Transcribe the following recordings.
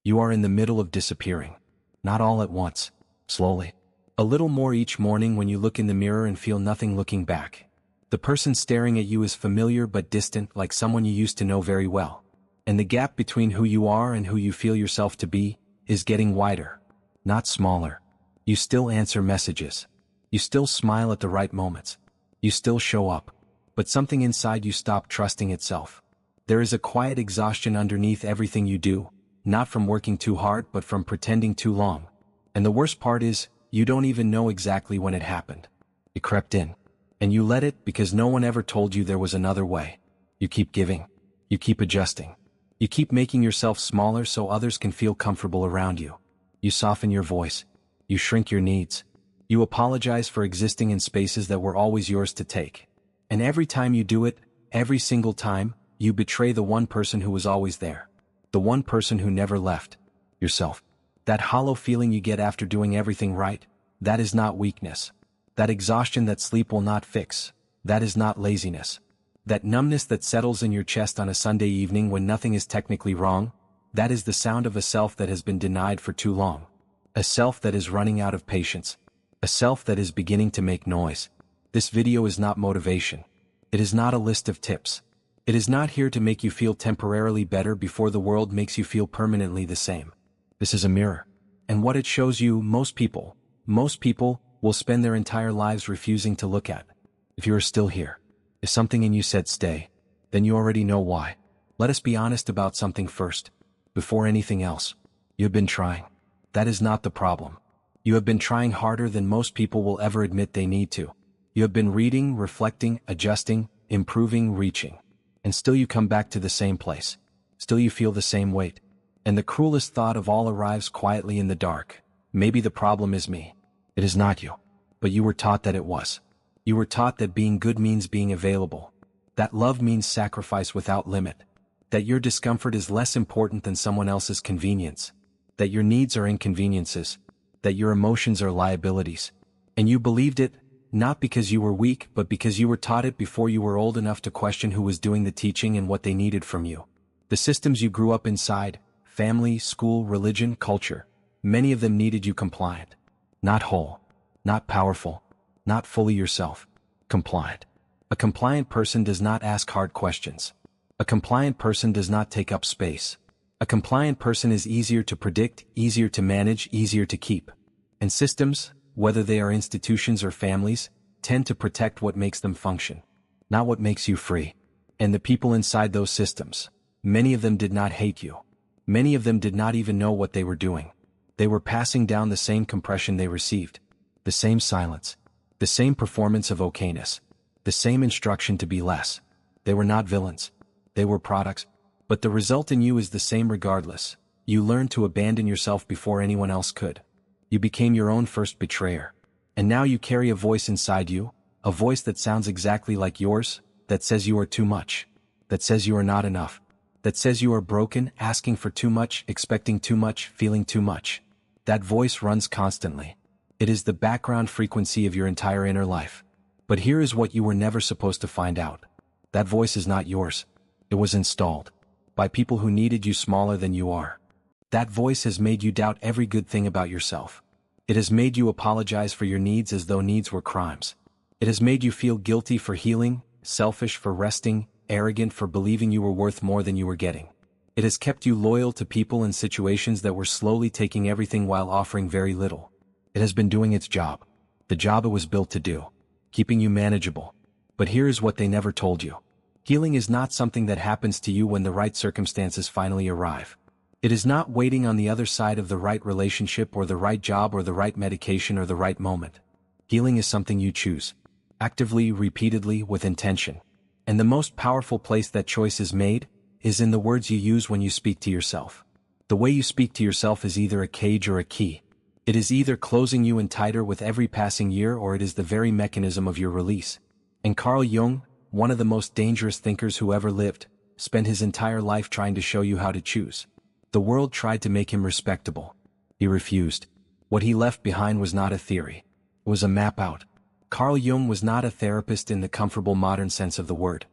You are in the middle of disappearing. Not all at once. Slowly. A little more each morning when you look in the mirror and feel nothing looking back. The person staring at you is familiar but distant, like someone you used to know very well. And the gap between who you are and who you feel yourself to be is getting wider, not smaller. You still answer messages. You still smile at the right moments. You still show up. But something inside you stopped trusting itself. There is a quiet exhaustion underneath everything you do, not from working too hard but from pretending too long. And the worst part is, you don't even know exactly when it happened. It crept in. And you let it because no one ever told you there was another way. You keep giving. You keep adjusting. You keep making yourself smaller so others can feel comfortable around you. You soften your voice. You shrink your needs. You apologize for existing in spaces that were always yours to take. And every time you do it, every single time, you betray the one person who was always there. The one person who never left. Yourself. That hollow feeling you get after doing everything right, that is not weakness. That exhaustion that sleep will not fix, that is not laziness. That numbness that settles in your chest on a Sunday evening when nothing is technically wrong, that is the sound of a self that has been denied for too long. A self that is running out of patience. A self that is beginning to make noise. This video is not motivation. It is not a list of tips. It is not here to make you feel temporarily better before the world makes you feel permanently the same. This is a mirror. And what it shows you, most people will spend their entire lives refusing to look at. If you are still here, if something in you said stay, then you already know why. Let us be honest about something first. Before anything else, you have been trying. That is not the problem. You have been trying harder than most people will ever admit they need to. You have been reading, reflecting, adjusting, improving, reaching. And still you come back to the same place. Still you feel the same weight. And the cruelest thought of all arrives quietly in the dark. Maybe the problem is me. It is not you. But you were taught that it was. You were taught that being good means being available. That love means sacrifice without limit. That your discomfort is less important than someone else's convenience. That your needs are inconveniences. That your emotions are liabilities. And you believed it, not because you were weak, but because you were taught it before you were old enough to question who was doing the teaching and what they needed from you. The systems you grew up inside, family, school, religion, culture, many of them needed you compliant. Not whole. Not powerful. Not fully yourself. Compliant. A compliant person does not ask hard questions. A compliant person does not take up space. A compliant person is easier to predict, easier to manage, easier to keep. And systems, whether they are institutions or families, tend to protect what makes them function, not what makes you free. And the people inside those systems, many of them did not hate you. Many of them did not even know what they were doing. They were passing down the same compression they received, the same silence, the same performance of okayness, the same instruction to be less. They were not villains. They were products. But the result in you is the same regardless. You learned to abandon yourself before anyone else could. You became your own first betrayer. And now you carry a voice inside you, a voice that sounds exactly like yours, that says you are too much, that says you are not enough, that says you are broken, asking for too much, expecting too much, feeling too much. That voice runs constantly. It is the background frequency of your entire inner life. But here is what you were never supposed to find out. That voice is not yours. It was installed by people who needed you smaller than you are. That voice has made you doubt every good thing about yourself. It has made you apologize for your needs as though needs were crimes. It has made you feel guilty for healing, selfish for resting, arrogant for believing you were worth more than you were getting. It has kept you loyal to people and situations that were slowly taking everything while offering very little. It has been doing its job. The job it was built to do. Keeping you manageable. But here is what they never told you. Healing is not something that happens to you when the right circumstances finally arrive. It is not waiting on the other side of the right relationship or the right job or the right medication or the right moment. Healing is something you choose. Actively, repeatedly, with intention. And the most powerful place that choice is made is in the words you use when you speak to yourself. The way you speak to yourself is either a cage or a key. It is either closing you in tighter with every passing year or it is the very mechanism of your release. And Carl Jung, one of the most dangerous thinkers who ever lived, spent his entire life trying to show you how to choose. The world tried to make him respectable. He refused. What he left behind was not a theory. It was a map out. Carl Jung was not a therapist in the comfortable modern sense of the word.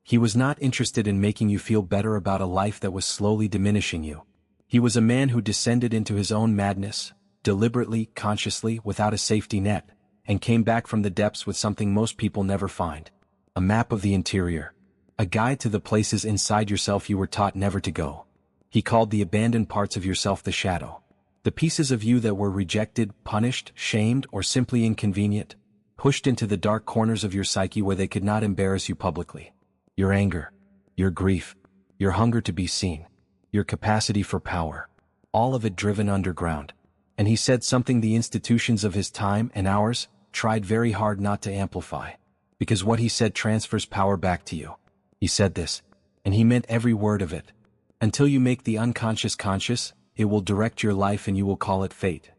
He was not interested in making you feel better about a life that was slowly diminishing you. He was a man who descended into his own madness, deliberately, consciously, without a safety net, and came back from the depths with something most people never find: a map of the interior, a guide to the places inside yourself you were taught never to go. He called the abandoned parts of yourself the shadow. The pieces of you that were rejected, punished, shamed, or simply inconvenient, pushed into the dark corners of your psyche where they could not embarrass you publicly. Your anger, your grief, your hunger to be seen, your capacity for power, all of it driven underground. And he said something the institutions of his time and ours tried very hard not to amplify, because what he said transfers power back to you. He said this, and he meant every word of it. Until you make the unconscious conscious, it will direct your life and you will call it fate.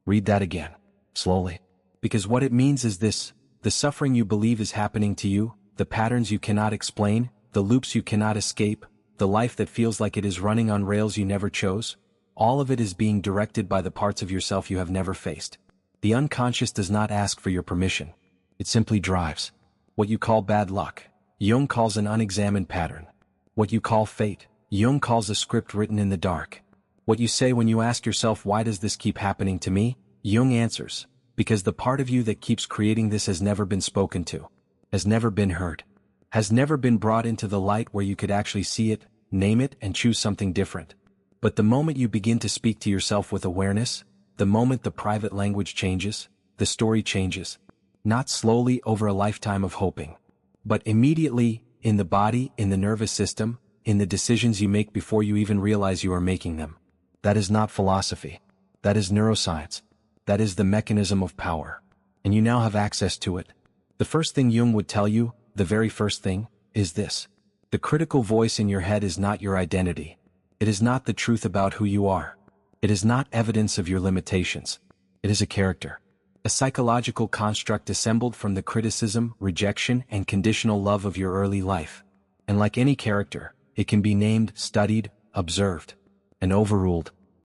Read that again, slowly. Because what it means is this: the suffering you believe is happening to you, the patterns you cannot explain, the loops you cannot escape, the life that feels like it is running on rails you never chose, all of it is being directed by the parts of yourself you have never faced. The unconscious does not ask for your permission. It simply drives. What you call bad luck, Jung calls an unexamined pattern. What you call fate, Jung calls a script written in the dark. What you say when you ask yourself, why does this keep happening to me? Jung answers, because the part of you that keeps creating this has never been spoken to, has never been heard, has never been brought into the light where you could actually see it, name it, and choose something different. But the moment you begin to speak to yourself with awareness, the moment the private language changes, the story changes. Not slowly over a lifetime of hoping, but immediately, in the body, in the nervous system, in the decisions you make before you even realize you are making them. That is not philosophy. That is neuroscience. That is the mechanism of power. And you now have access to it. The first thing Jung would tell you, the very first thing, is this: the critical voice in your head is not your identity. It is not the truth about who you are. It is not evidence of your limitations. It is a character. A psychological construct assembled from the criticism, rejection, and conditional love of your early life. And like any character, it can be named, studied, observed, and overruled.